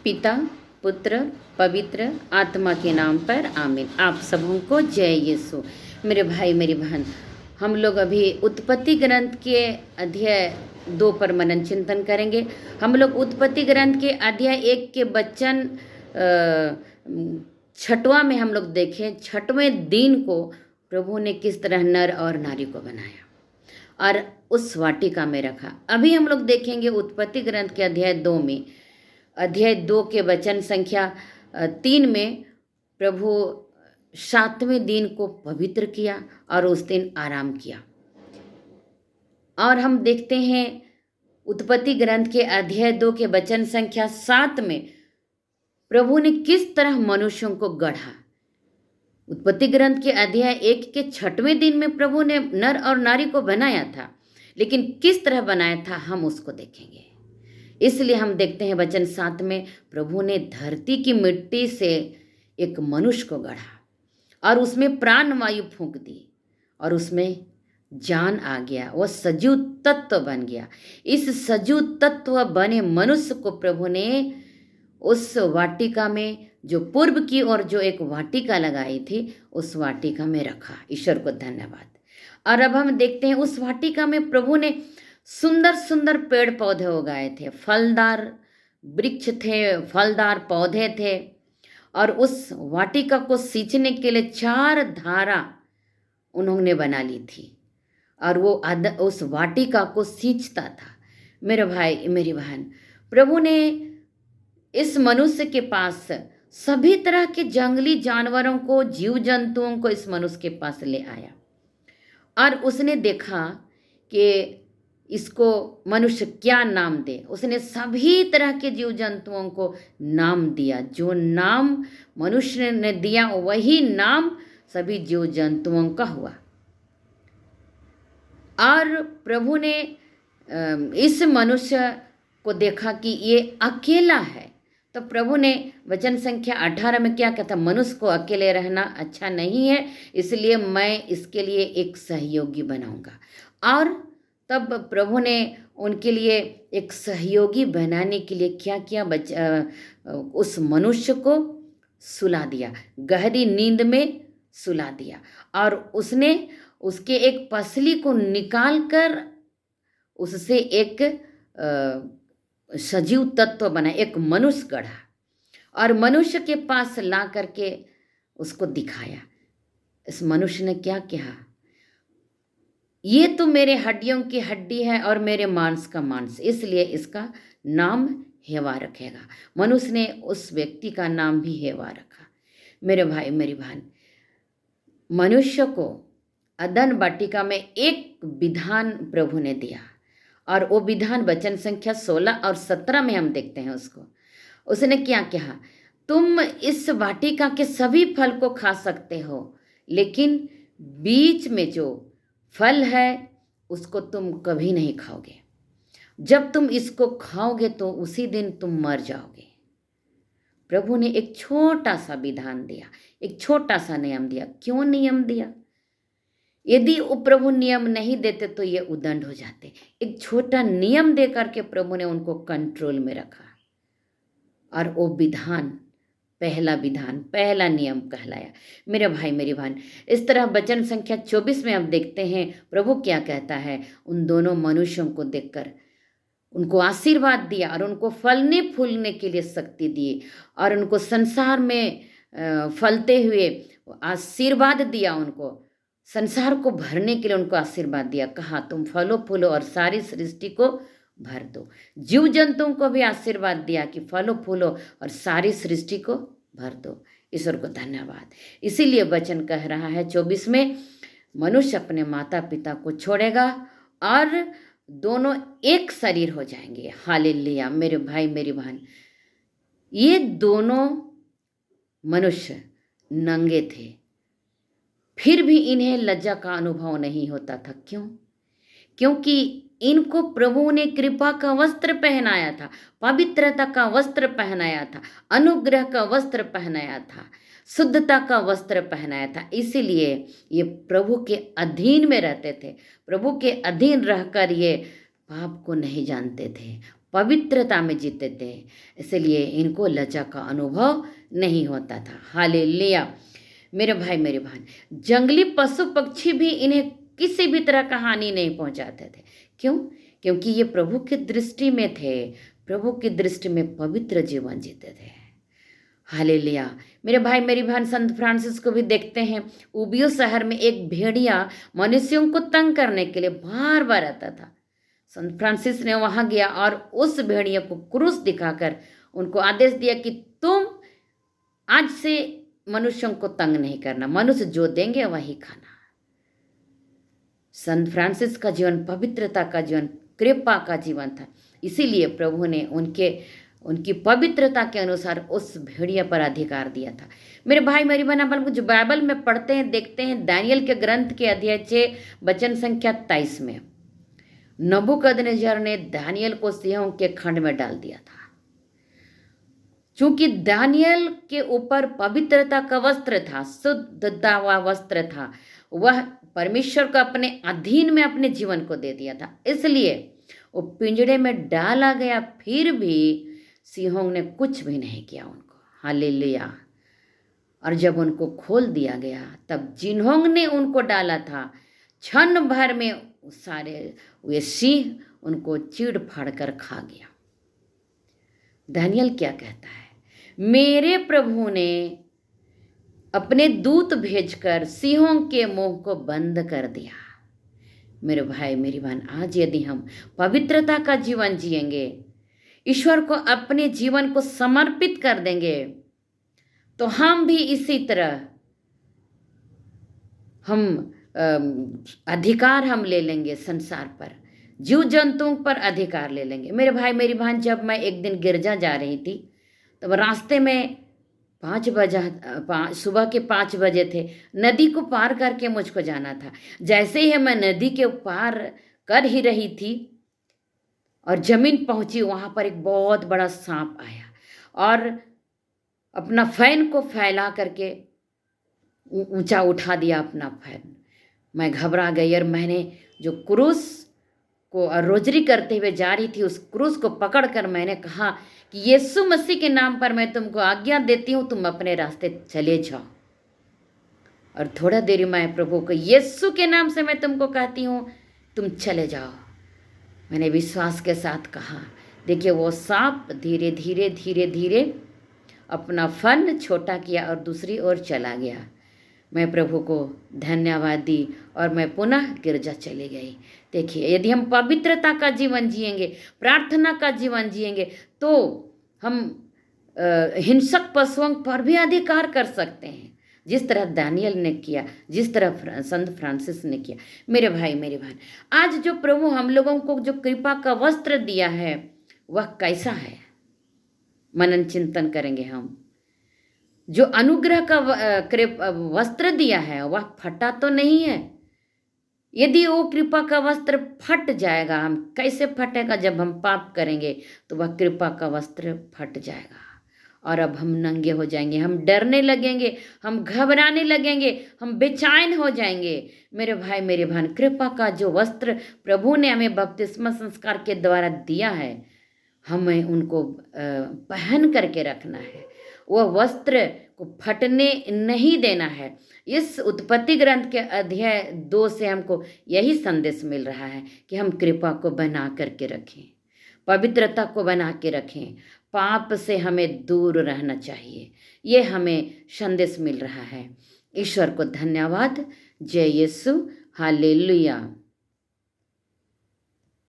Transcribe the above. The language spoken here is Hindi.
पिता, पुत्र, पवित्र आत्मा के नाम पर आमीन। आप सबों को जय यीशु। मेरे भाई मेरी बहन, हम लोग अभी उत्पत्ति ग्रंथ के अध्याय 2 पर मनन चिंतन करेंगे। हम लोग उत्पत्ति ग्रंथ के अध्याय 1 के वचन 6वां में हम लोग देखें 6वें दिन को प्रभु ने किस तरह नर और नारी को बनाया और उस वाटिका में रखा। अभी हम लोग देखेंगे उत्पत्ति ग्रंथ के अध्याय 2 में, अध्याय 2 के वचन संख्या 3 में प्रभु 7वें दिन को पवित्र किया और उस दिन आराम किया। और हम देखते हैं उत्पत्ति ग्रंथ के अध्याय 2 के वचन संख्या 7 में प्रभु ने किस तरह मनुष्यों को गढ़ा। उत्पत्ति ग्रंथ के अध्याय 1 के 6वें दिन में प्रभु ने नर और नारी को बनाया था, लेकिन किस तरह बनाया था हम उसको देखेंगे। इसलिए हम देखते हैं वचन 7 में प्रभु ने धरती की मिट्टी से एक मनुष्य को गढ़ा और उसमें प्राण वायु फूंक दी और उसमें जान आ गया, वह सजीव तत्व बन गया। इस सजीव तत्व बने मनुष्य को प्रभु ने उस वाटिका में, जो पूर्व की ओर जो एक वाटिका लगाई थी, उस वाटिका में रखा। ईश्वर को धन्यवाद। और अब हम देखते हैं उस वाटिका में प्रभु ने सुंदर सुंदर पेड़ पौधे उगाए थे, फलदार वृक्ष थे, फलदार पौधे थे। और उस वाटिका को सींचने के लिए 4 धारा उन्होंने बना ली थी और वो उस वाटिका को सींचता था। मेरे भाई मेरी बहन, प्रभु ने इस मनुष्य के पास सभी तरह के जंगली जानवरों को, जीव जंतुओं को इस मनुष्य के पास ले आया और उसने देखा कि इसको मनुष्य क्या नाम दे। उसने सभी तरह के जीव जंतुओं को नाम दिया। जो नाम मनुष्य ने दिया वही नाम सभी जीव जंतुओं का हुआ। और प्रभु ने इस मनुष्य को देखा कि ये अकेला है, तो प्रभु ने वचन संख्या 18 में क्या कहता, मनुष्य को अकेले रहना अच्छा नहीं है, इसलिए मैं इसके लिए एक सहयोगी बनाऊंगा। और तब प्रभु ने उनके लिए एक सहयोगी बनाने के लिए क्या किया, उस मनुष्य को सुला दिया, गहरी नींद में सुला दिया। और उसने उसके एक पसली को निकाल कर उससे एक सजीव तत्व बना, एक मनुष्य गढ़ा और मनुष्य के पास ला करके उसको दिखाया। इस मनुष्य ने क्या कहा, ये तो मेरे हड्डियों की हड्डी है और मेरे मांस का मांस, इसलिए इसका नाम हेवा रखेगा। मनुष्य ने उस व्यक्ति का नाम भी हेवा रखा। मेरे भाई मेरी बहन, मनुष्य को अदन वाटिका में एक विधान प्रभु ने दिया और वो विधान वचन संख्या 16 और 17 में हम देखते हैं उसको। उसने क्या कहा, तुम इस वाटिका के सभी फल को खा सकते हो, लेकिन बीच में जो फल है उसको तुम कभी नहीं खाओगे। जब तुम इसको खाओगे तो उसी दिन तुम मर जाओगे। प्रभु ने एक छोटा सा विधान दिया, एक छोटा सा नियम दिया। क्यों नियम दिया? यदि वो प्रभु नियम नहीं देते तो ये उदंड हो जाते। एक छोटा नियम दे करके प्रभु ने उनको कंट्रोल में रखा और वो विधान, पहला नियम कहलाया। मेरे भाई मेरी बहन, इस तरह वचन संख्या 24 में हम देखते हैं प्रभु क्या कहता है। उन दोनों मनुष्यों को देखकर उनको आशीर्वाद दिया और उनको फलने फूलने के लिए शक्ति दी और उनको संसार में फलते हुए आशीर्वाद दिया। उनको संसार को भरने के लिए उनको आशीर्वाद दिया। कहा, तुम फलो फूलो और सारी सृष्टि को भर दो। जीव जंतुओं को भी आशीर्वाद दिया कि फलो फूलो और सारी सृष्टि को भर दो। ईश्वर को धन्यवाद। इसीलिए वचन कह रहा है 24 में, मनुष्य अपने माता पिता को छोड़ेगा और दोनों एक शरीर हो जाएंगे। हालेलुया। मेरे भाई मेरी बहन, ये दोनों मनुष्य नंगे थे, फिर भी इन्हें लज्जा का अनुभव नहीं होता था। क्यों? क्योंकि इनको प्रभु ने कृपा का वस्त्र पहनाया था, पवित्रता का वस्त्र पहनाया था, अनुग्रह का वस्त्र पहनाया था, शुद्धता का वस्त्र पहनाया था। इसीलिए ये प्रभु के अधीन में रहते थे। प्रभु के अधीन रहकर ये पाप को नहीं जानते थे, पवित्रता में जीते थे, इसलिए इनको लज्जा का अनुभव नहीं होता था। हालेलुया। मेरे भाई मेरे बहन, जंगली पशु पक्षी भी इन्हें किसी भी तरह का हानि नहीं पहुंचाते थे। क्यों? क्योंकि ये प्रभु की दृष्टि में थे, प्रभु की दृष्टि में पवित्र जीवन जीते थे। हालेलुया। मेरे भाई मेरी बहन, संत फ्रांसिस को भी देखते हैं, उबियो शहर में एक भेड़िया मनुष्यों को तंग करने के लिए बार बार आता था। संत फ्रांसिस ने वहां गया और उस भेड़िया को क्रूस दिखाकर उनको आदेश दिया कि तुम आज से मनुष्यों को तंग नहीं करना, मनुष्य जो देंगे वही खाना। संत फ्रांसिस का जीवन पवित्रता का जीवन, कृपा का जीवन था, इसीलिए प्रभु ने उनकी पवित्रता के अनुसार उस भेड़िया पर अधिकार दिया था। मेरे भाई मेरी बहन, अपन जो बाइबल में पढ़ते हैं देखते हैं, दानियल के ग्रंथ के अध्याय 6 वचन संख्या 23 में नबूकदनेस्सर ने दानियल को सिंहों के खंड में डाल दिया था। चूंकि दानियल के ऊपर पवित्रता का वस्त्र था, शुद्धता हुआ वस्त्र था, वह परमेश्वर को अपने अधीन में अपने जीवन को दे दिया था, इसलिए वो पिंजड़े में डाला गया, फिर भी सिंहों ने कुछ भी नहीं किया उनको। हालेलुया। और जब उनको खोल दिया गया, तब जिन्हों ने उनको डाला था, क्षण भर में सारे वे सिंह उनको चीड़ फाड़ कर खा गया। दानियल क्या कहता है? मेरे प्रभु ने अपने दूत भेजकर सिंहों के मुंह को बंद कर दिया। मेरे भाई मेरी बहन, आज यदि हम पवित्रता का जीवन जिएंगे, ईश्वर को अपने जीवन को समर्पित कर देंगे, तो हम भी इसी तरह हम अधिकार हम ले लेंगे संसार पर, जीव जंतुओं पर अधिकार ले लेंगे। मेरे भाई मेरी बहन, जब मैं एक दिन गिरजा जा रही थी, तब रास्ते में सुबह के 5 बजे थे, नदी को पार करके मुझको जाना था। जैसे ही मैं नदी के पार कर ही रही थी और जमीन पहुंची, वहां पर एक बहुत बड़ा सांप आया और अपना फैन को फैला करके ऊंचा उठा दिया अपना फैन। मैं घबरा गई और मैंने जो क्रूस को रोजरी करते हुए जा रही थी, उस क्रूस को पकड़कर मैंने कहा कि यीशु मसीह के नाम पर मैं तुमको आज्ञा देती हूँ, तुम अपने रास्ते चले जाओ। और थोड़ा देरी मैं प्रभु को, यीशु के नाम से मैं तुमको कहती हूँ, तुम चले जाओ। मैंने विश्वास के साथ कहा। देखिए, वो सांप धीरे धीरे धीरे धीरे अपना फन छोटा किया और दूसरी ओर चला गया। मैं प्रभु को धन्यवाद दी और मैं पुनः गिरजा चली गई। देखिए, यदि हम पवित्रता का जीवन जिएंगे, प्रार्थना का जीवन जिएंगे, तो हम हिंसक पशुओं पर भी अधिकार कर सकते हैं, जिस तरह दानियल ने किया, जिस तरह संत फ्रांसिस ने किया। मेरे भाई मेरी बहन, आज जो प्रभु हम लोगों को जो कृपा का वस्त्र दिया है, वह कैसा है? मनन चिंतन करेंगे हम। जो अनुग्रह का वस्त्र दिया है, वह फटा तो नहीं है। यदि वो कृपा का वस्त्र फट जाएगा, हम कैसे फटेगा? जब हम पाप करेंगे तो वह कृपा का वस्त्र फट जाएगा और अब हम नंगे हो जाएंगे, हम डरने लगेंगे, हम घबराने लगेंगे, हम बेचैन हो जाएंगे। मेरे भाई मेरे बहन, कृपा का जो वस्त्र प्रभु ने हमें बपतिस्मा संस्कार के द्वारा दिया है, हमें उनको पहन करके रखना है। वह वस्त्र को फटने नहीं देना है। इस उत्पत्ति ग्रंथ के अध्याय 2 से हमको यही संदेश मिल रहा है कि हम कृपा को बना करके रखें, पवित्रता को बना के रखें, पाप से हमें दूर रहना चाहिए। ये हमें संदेश मिल रहा है। ईश्वर को धन्यवाद। जय यीशु। हालेलुया।